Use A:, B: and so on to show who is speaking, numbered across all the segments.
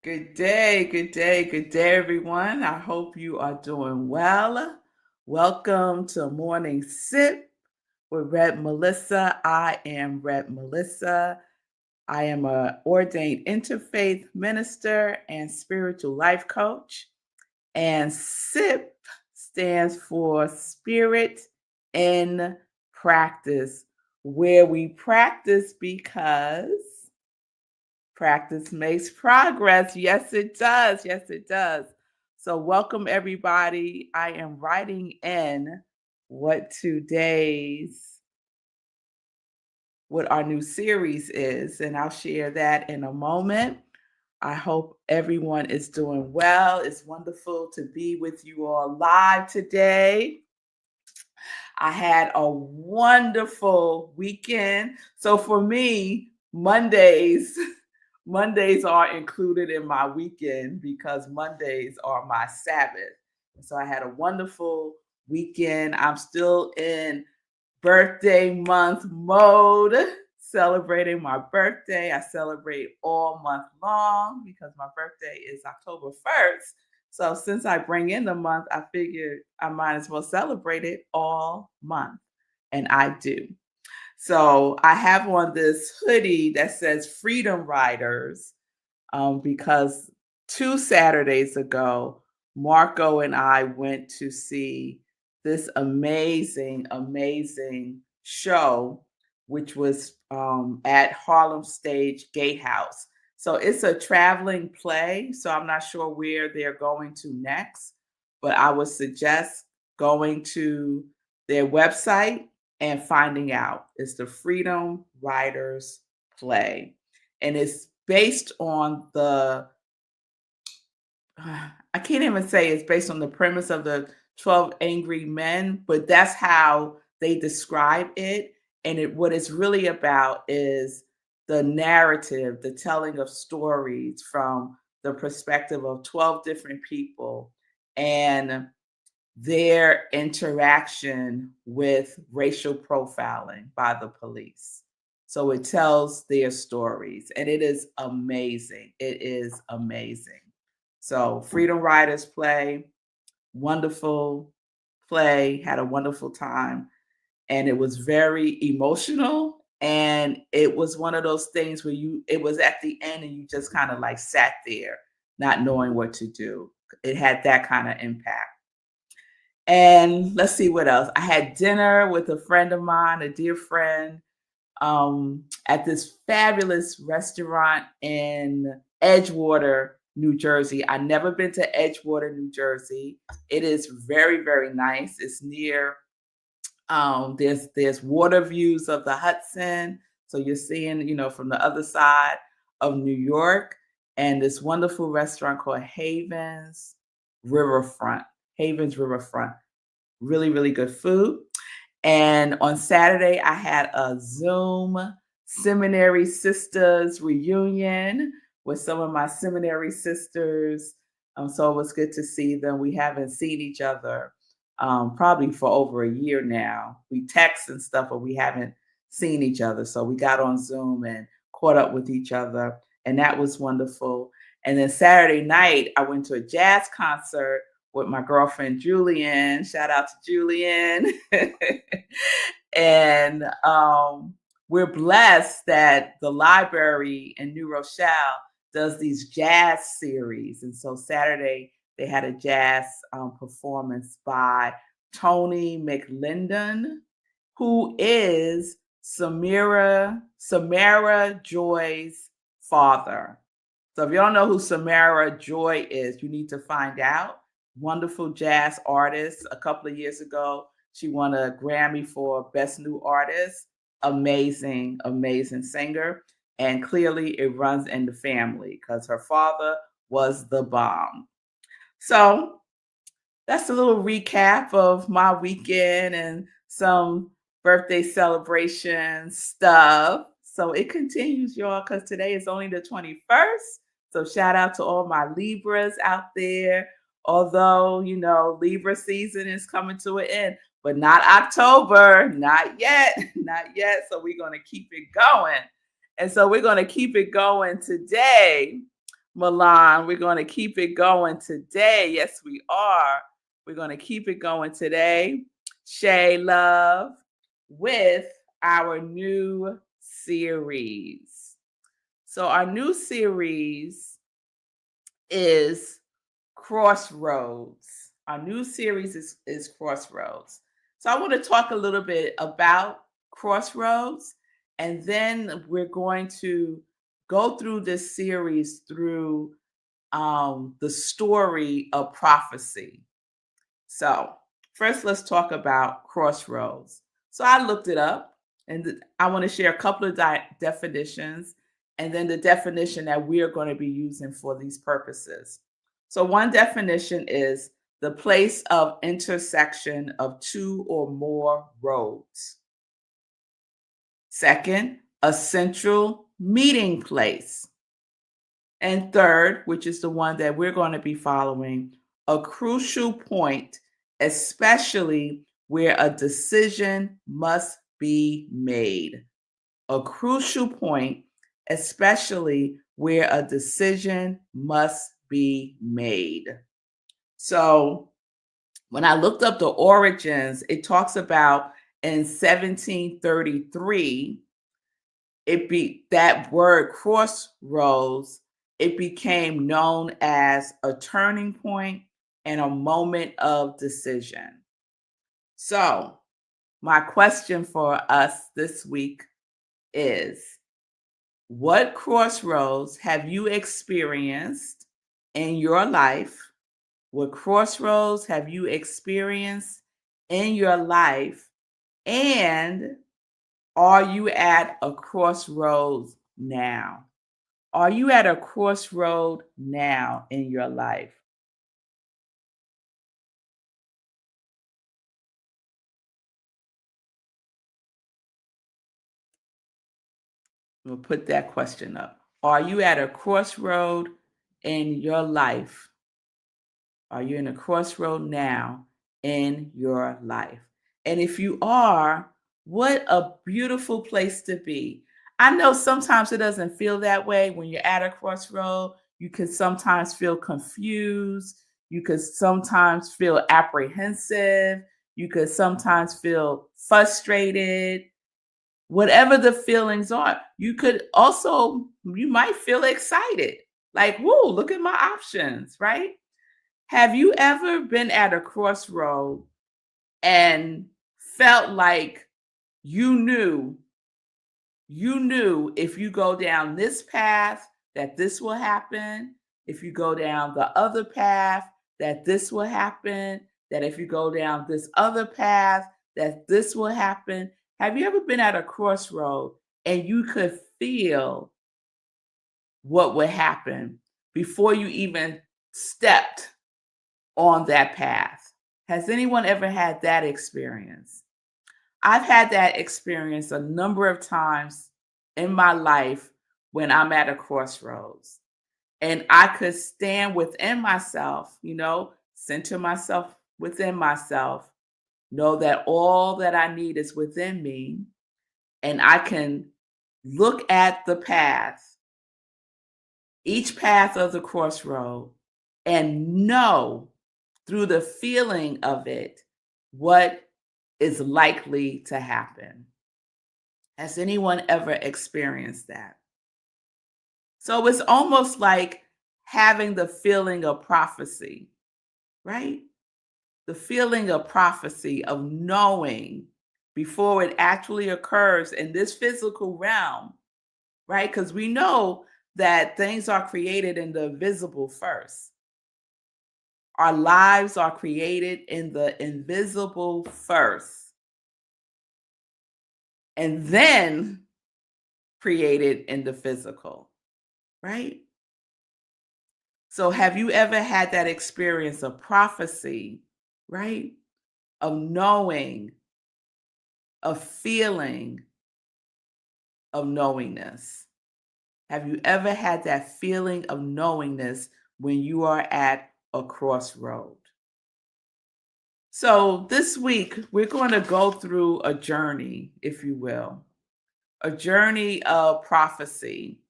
A: Good day, good day, good day, everyone. I hope you are doing well. Welcome to Morning Sip with Red Melissa. I am Red Melissa. I am an ordained interfaith minister and spiritual life coach. And SIP stands for Spirit in Practice, where we practice because practice makes progress. Yes, it does. Yes, it does. So, welcome everybody. I am writing in what what our new series is, and I'll share that in a moment. I hope everyone is doing well. It's wonderful to be with you all live today. I had a wonderful weekend. So for me, Mondays are included in my weekend because Mondays are my Sabbath. So I had a wonderful weekend. I'm still in birthday month mode, celebrating my birthday. I celebrate all month long because my birthday is October 1st. So since I bring in the month, I figured I might as well celebrate it all month. And I do. So I have on this hoodie that says Freedom Riders because 2 Saturdays ago, Marco and I went to see this amazing show, which was at Harlem Stage Gatehouse. So it's a traveling play. So I'm not sure where they're going to next, but I would suggest going to their website and finding out. It's the Freedom Riders play. And it's based on I can't even say it's based on the premise of the 12 Angry Men, but that's how they describe it. And what it's really about is the narrative, the telling of stories from the perspective of 12 different people and their interaction with racial profiling by the police. So it tells their stories, and it is amazing. It is amazing. So, Freedom Riders play, wonderful play, had a wonderful time, and it was very emotional. And it was one of those things where it was at the end and you just kind of like sat there, not knowing what to do. It had that kind of impact. And let's see what else. I had dinner with a friend of mine, a dear friend, at this fabulous restaurant in Edgewater, New Jersey. I've never been to Edgewater, New Jersey. It is very nice. It's near there's water views of the Hudson. So you're seeing, from the other side of New York, and this wonderful restaurant called Riverfront. Havens Riverfront. Really good food. And on Saturday, I had a Zoom Seminary Sisters reunion with some of my seminary sisters. So it was good to see them. We haven't seen each other probably for over a year now. We text and stuff, but we haven't seen each other. So we got on Zoom and caught up with each other. And that was wonderful. And then Saturday night, I went to a jazz concert with my girlfriend Julian. Shout out to Julian. And we're blessed that the library in New Rochelle does these jazz series. And so Saturday, they had a jazz performance by Tony McLendon, who is Samara Joy's father. So if you don't know who Samara Joy is, you need to find out. Wonderful jazz artist. A couple of years ago, she won a Grammy for Best New Artist. Amazing singer. And clearly it runs in the family because her father was the bomb. So that's a little recap of my weekend and some birthday celebration stuff. So it continues, y'all, because today is only the 21st. So shout out to all my Libras out there. Although, Libra season is coming to an end, but not October, not yet, not yet. So we're going to keep it going. And so we're going to keep it going today Milan. We're going to keep it going today. Yes, we are. We're going to keep it going today. Shay Love with our new series. So, our new series is Crossroads. Our new series is Crossroads. So I want to talk a little bit about Crossroads, and then we're going to go through this series through the story of prophecy. So first, let's talk about Crossroads. So I looked it up, and I want to share a couple of definitions, and then the definition that we are going to be using for these purposes. So one definition is the place of intersection of two or more roads. Second, a central meeting place. And third, which is the one that we're going to be following, a crucial point, especially where a decision must be made. A crucial point, especially where a decision must be made. So when I looked up the origins, it talks about in 1733, that word crossroads, it became known as a turning point and a moment of decision. So my question for us this week is, what crossroads have you experienced in your life? What crossroads have you experienced in your life? And are you at a crossroads now? Are you at a crossroad now in your life? We'll put that question up. Are you at a crossroad in your life? Are you in a crossroad now in your life? And if you are, what a beautiful place to be. I know sometimes it doesn't feel that way when you're at a crossroad. You can sometimes feel confused. You could sometimes feel apprehensive. You could sometimes feel frustrated. Whatever the feelings are, you might feel excited. Like, whoa, look at my options, right? Have you ever been at a crossroad and felt like you knew if you go down this path that this will happen, if you go down the other path that this will happen, that if you go down this other path that this will happen? Have you ever been at a crossroad and you could feel what would happen before you even stepped on that path? Has anyone ever had that experience? I've had that experience a number of times in my life when I'm at a crossroads. And I could stand within myself, center myself within myself, know that all that I need is within me, and I can look at the path, each path of the crossroad, and know through the feeling of it what is likely to happen. Has anyone ever experienced that? So it's almost like having the feeling of prophecy, right? The feeling of prophecy, of knowing before it actually occurs in this physical realm, right? Because we know that things are created in the visible first. Our lives are created in the invisible first, and then created in the physical, right? So have you ever had that experience of prophecy, right? Of knowing, of feeling, of knowingness? Have you ever had that feeling of knowingness when you are at a crossroad? So this week, we're going to go through a journey, if you will, a journey of prophecy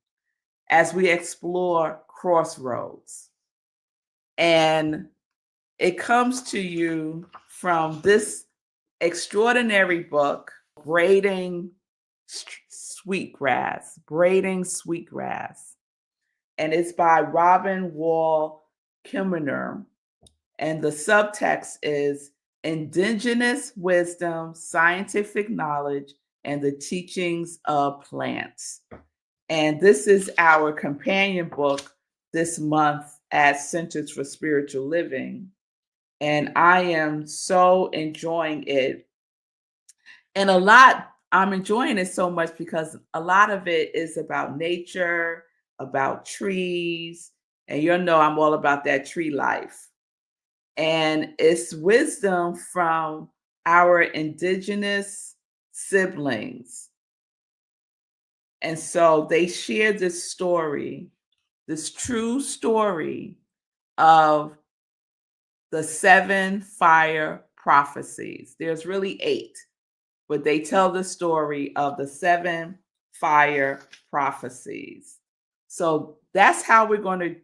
A: as we explore Crossroads. And it comes to you from this extraordinary book, Sweetgrass, Braiding Sweetgrass. And it's by Robin Wall Kimmerer. And the subtext is indigenous wisdom, scientific knowledge, and the teachings of plants. And this is our companion book this month at Centers for Spiritual Living. And I am so enjoying it. And I'm enjoying it so much because a lot of it is about nature, about trees. And you know, I'm all about that tree life. And it's wisdom from our indigenous siblings. And so they share this story, this true story of the 7 fire prophecies. There's really 8, but they tell the story of the 7 fire prophecies. So that's how we're going to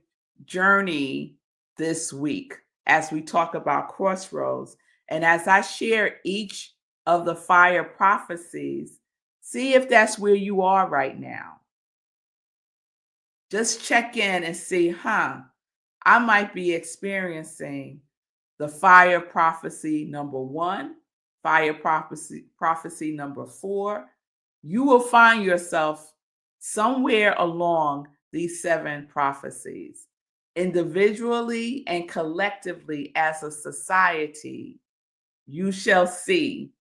A: journey this week as we talk about Crossroads. And as I share each of the fire prophecies, see if that's where you are right now. Just check in and see, I might be experiencing the fire prophecy number 1, fire prophecy number 4. You will find yourself somewhere along these 7 prophecies. Individually and collectively as a society, you shall see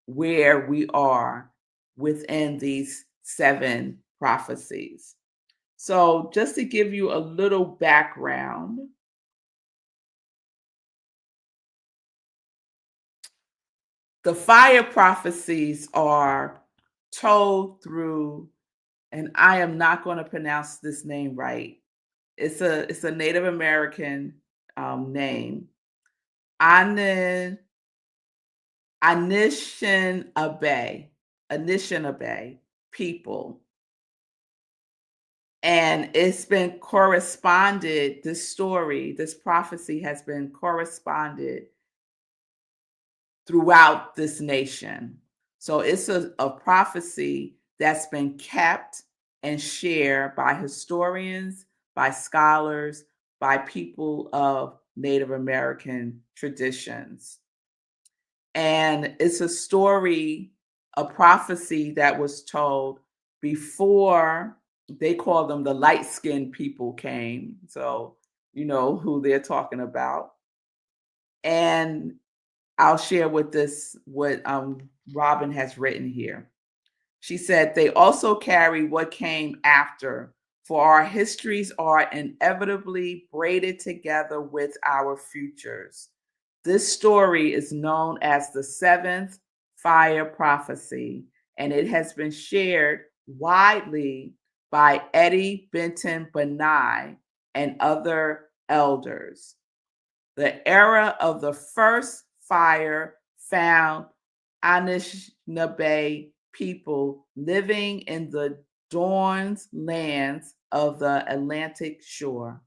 A: where we are within these 7 prophecies. So just to give you a little background, the fire prophecies are told through, and I am not going to pronounce this name right. It's a Native American name, Anishinaabe people. And it's been corresponded, this prophecy has been corresponded throughout this nation. So it's a prophecy that's been kept and shared by historians, by scholars, by people of Native American traditions. And it's a story, a prophecy that was told before they call them the light-skinned people came. So you know who they're talking about. And I'll share what Robin has written here. She said, they also carry what came after, for our histories are inevitably braided together with our futures. This story is known as the 7th fire prophecy, and it has been shared widely by Eddie Benton Benai and other elders. The era of the first fire found Anishinaabe people living in the Dawn's lands of the Atlantic shore.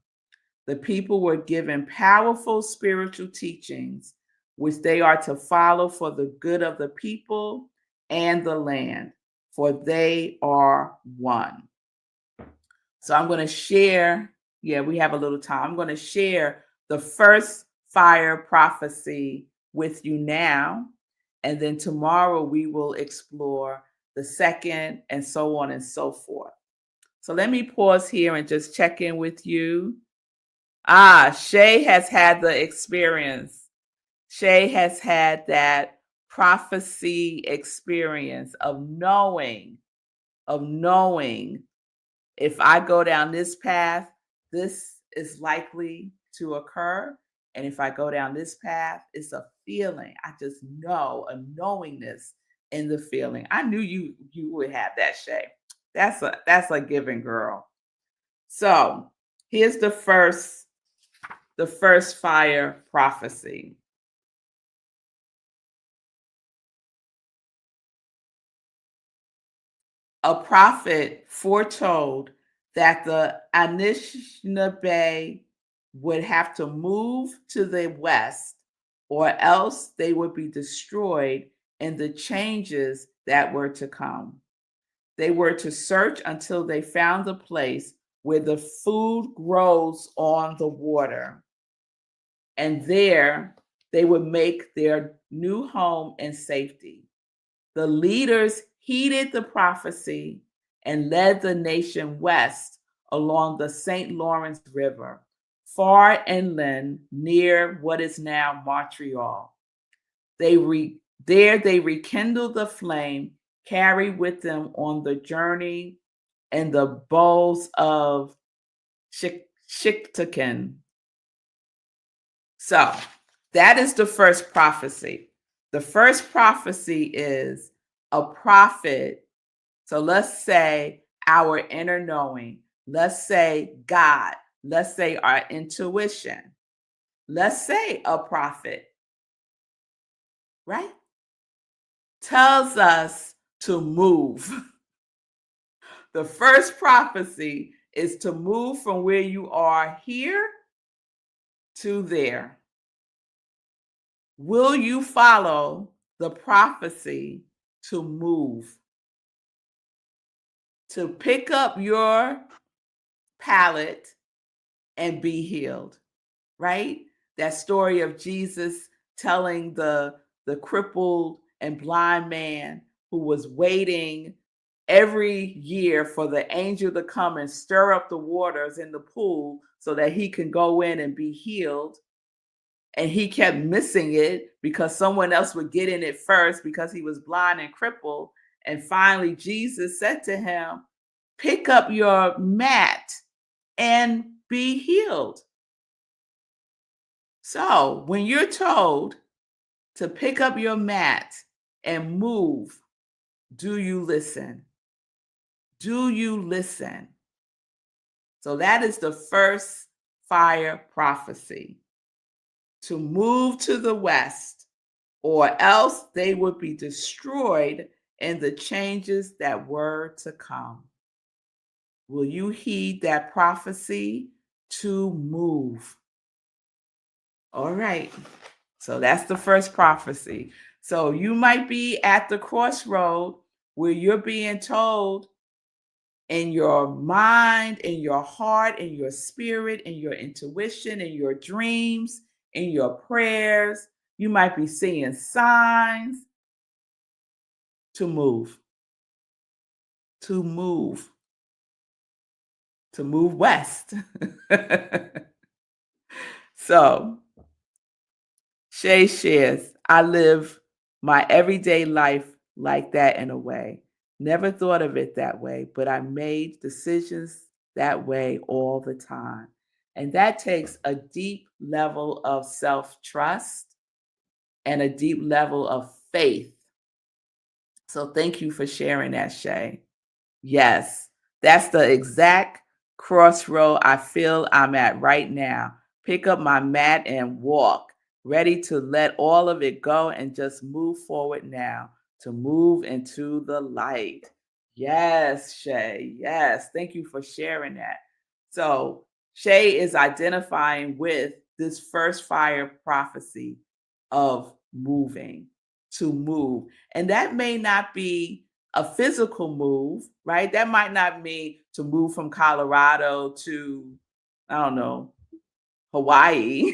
A: The people were given powerful spiritual teachings, which they are to follow for the good of the people and the land, for they are one. So I'm going to share, we have a little time. I'm going to share the first fire prophecy with you now. And then tomorrow we will explore the second and so on and so forth. So let me pause here and just check in with you. Shay has had the experience. Shay has had that prophecy experience of knowing if I go down this path, this is likely to occur. And if I go down this path, it's a feeling. I just know, a knowingness in the feeling. I knew you would have that, Shay. That's a given, girl. So here's the first fire prophecy. A prophet foretold that the Anishinaabe would have to move to the west, or else they would be destroyed in the changes that were to come. They were to search until they found the place where the food grows on the water. And there they would make their new home in safety. The leaders heeded the prophecy and led the nation west along the St. Lawrence River, far inland near what is now Montreal. There they rekindled the flame, carried with them on the journey and the bowls of Shiktakin. So that is the first prophecy. The first prophecy is a prophet. So let's say our inner knowing. Let's say God. Let's say our intuition. Let's say a prophet, right? Tells us to move. The first prophecy is to move from where you are here to there. Will you follow the prophecy to move? To pick up your pallet and be healed, right? That story of Jesus telling the crippled and blind man who was waiting every year for the angel to come and stir up the waters in the pool so that he can go in and be healed. And he kept missing it because someone else would get in it first because he was blind and crippled. And finally, Jesus said to him, pick up your mat and be healed. So when you're told to pick up your mat and move, do you listen? Do you listen? So that is the first fire prophecy. To move to the west, or else they would be destroyed in the changes that were to come. Will you heed that prophecy to move? All right. So that's the first prophecy. So you might be at the crossroad where you're being told in your mind, in your heart, in your spirit, in your intuition, in your dreams, in your prayers. You might be seeing signs to move, to move, to move west. So Shay shares, I live my everyday life like that in a way. Never thought of it that way, but I made decisions that way all the time. And that takes a deep level of self-trust and a deep level of faith. So thank you for sharing that, Shay. Yes, that's the exact crossroad I feel I'm at right now. Pick up my mat and walk, ready to let all of it go and just move forward now, to move into the light. Yes, Shay. Yes. Thank you for sharing that. So, Shay is identifying with this first fire prophecy of moving, to move. And that may not be a physical move, right? That might not mean to move from Colorado to, I don't know, Hawaii.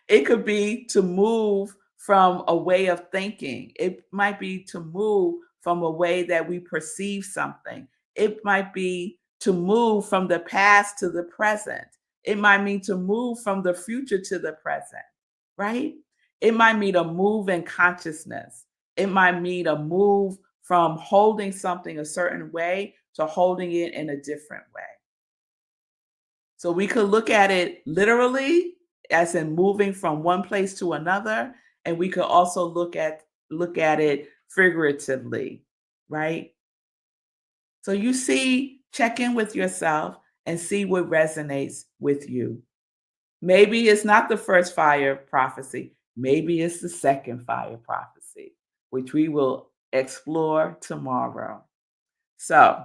A: It could be to move from a way of thinking. It might be to move from a way that we perceive something. It might be to move from the past to the present. It might mean to move from the future to the present, right? It might mean a move in consciousness. It might mean a move from holding something a certain way to holding it in a different way. So we could look at it literally, as in moving from one place to another, and we could also look at it figuratively, right? So you see, check in with yourself and see what resonates with you. Maybe it's not the first fire prophecy. Maybe it's the second fire prophecy, which we will explore tomorrow. So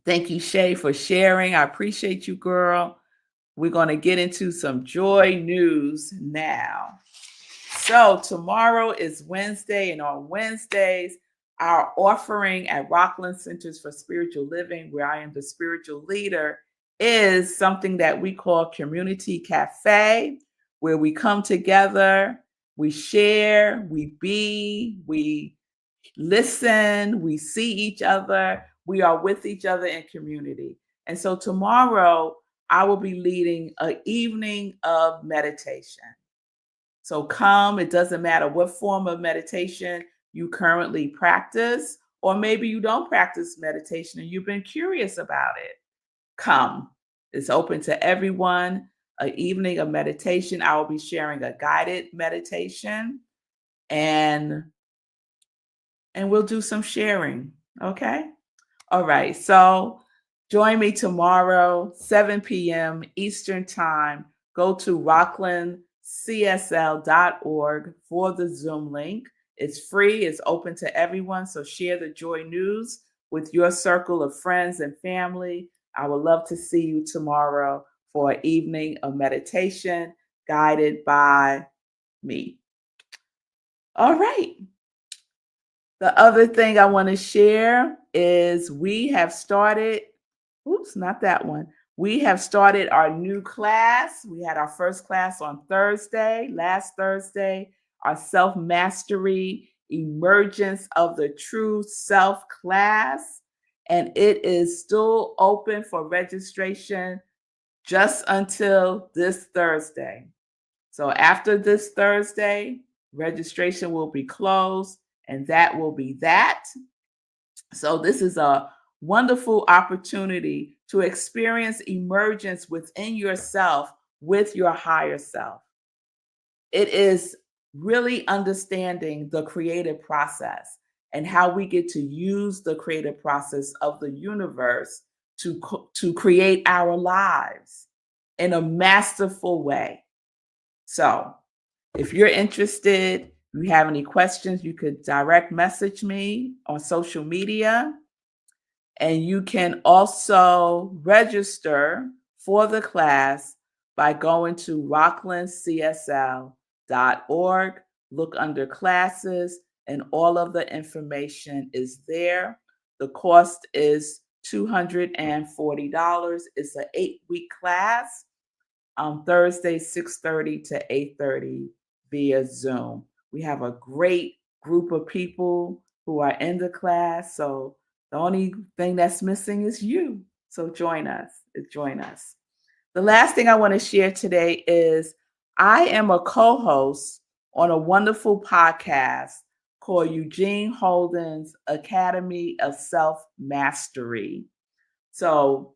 A: Thank you, Shay, for sharing. I appreciate you, girl. We're going to get into some joy news now. So tomorrow is Wednesday, and on Wednesdays, our offering at Rockland Centers for Spiritual Living, where I am the spiritual leader, is something that we call Community Cafe, where we come together, we share, we listen, we see each other, we are with each other in community. And so tomorrow, I will be leading an evening of meditation. So come, it doesn't matter what form of meditation you currently practice, or maybe you don't practice meditation and you've been curious about it. Come. It's open to everyone. An evening of meditation. I will be sharing a guided meditation and we'll do some sharing. Okay? All right. So join me tomorrow, 7 p.m. Eastern Time. Go to rocklandcsl.org for the Zoom link. It's free, it's open to everyone. So share the joy news with your circle of friends and family. I would love to see you tomorrow for an evening of meditation guided by me. All right. The other thing I want to share is we have started, not that one. We have started our new class. We had our first class on last Thursday, our self-mastery, emergence of the true self class. And it is still open for registration just until this Thursday. So after this Thursday, registration will be closed, and that will be that. So this is a wonderful opportunity to experience emergence within yourself with your higher self. It is really understanding the creative process and how we get to use the creative process of the universe to create our lives in a masterful way. So if you're interested, you have any questions, you could direct message me on social media. And you can also register for the class by going to rocklandcsl.org, look under classes, and all of the information is there. The cost is $240. It's an 8-week class. Thursday, 6:30 to 8:30 via Zoom. We have a great group of people who are in the class. So the only thing that's missing is you. So join us. Join us. The last thing I want to share today is I am a co-host on a wonderful podcast called Eugene Holden's Academy of Self-Mastery. So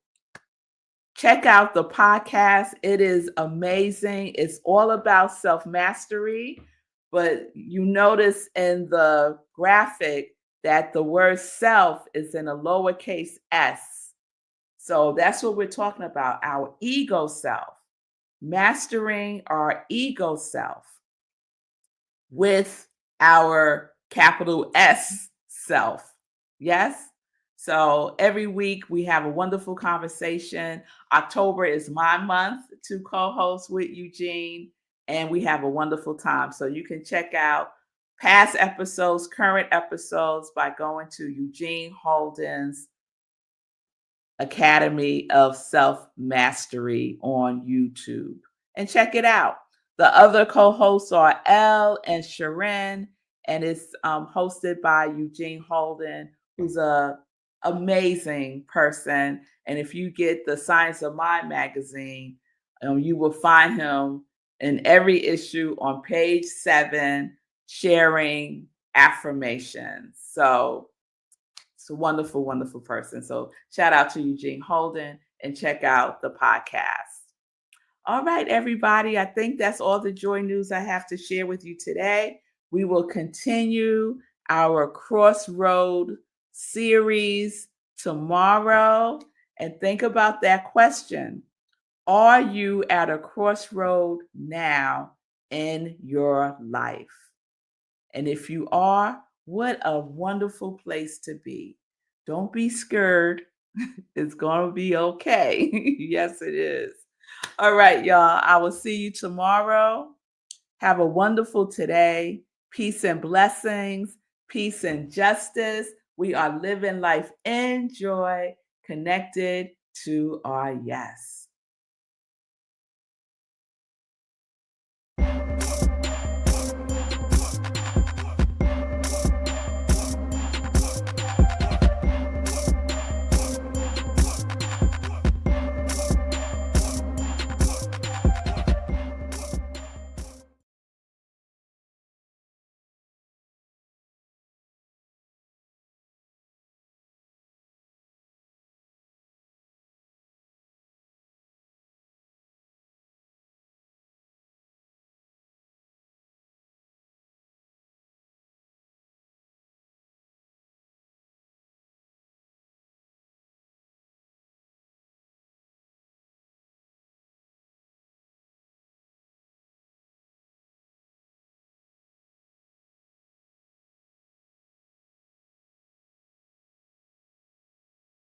A: check out the podcast. It is amazing. It's all about self-mastery, but you notice in the graphic that the word self is in a lowercase s. So that's what we're talking about, our ego self, mastering our ego self with our capital S self. Yes? So every week we have a wonderful conversation. October is my month to co-host with Eugene, and we have a wonderful time. So you can check out past episodes, current episodes by going to Eugene Holden's Academy of Self-Mastery on YouTube and check it out. The other co-hosts are Elle and Sharon, and it's hosted by Eugene Holden, who's a amazing person. And if you get the Science of Mind magazine, you will find him in every issue on page 7, sharing affirmations. So it's a wonderful, wonderful person. So shout out to Eugene Holden and check out the podcast. All right, everybody. I think that's all the joy news I have to share with you today. We will continue our Crossroad series tomorrow. And think about that question. Are you at a crossroad now in your life? And if you are, what a wonderful place to be. Don't be scared. It's going to be okay. Yes, it is. All right, y'all. I will see you tomorrow. Have a wonderful today. Peace and blessings, peace and justice. We are living life in joy, connected to our yes.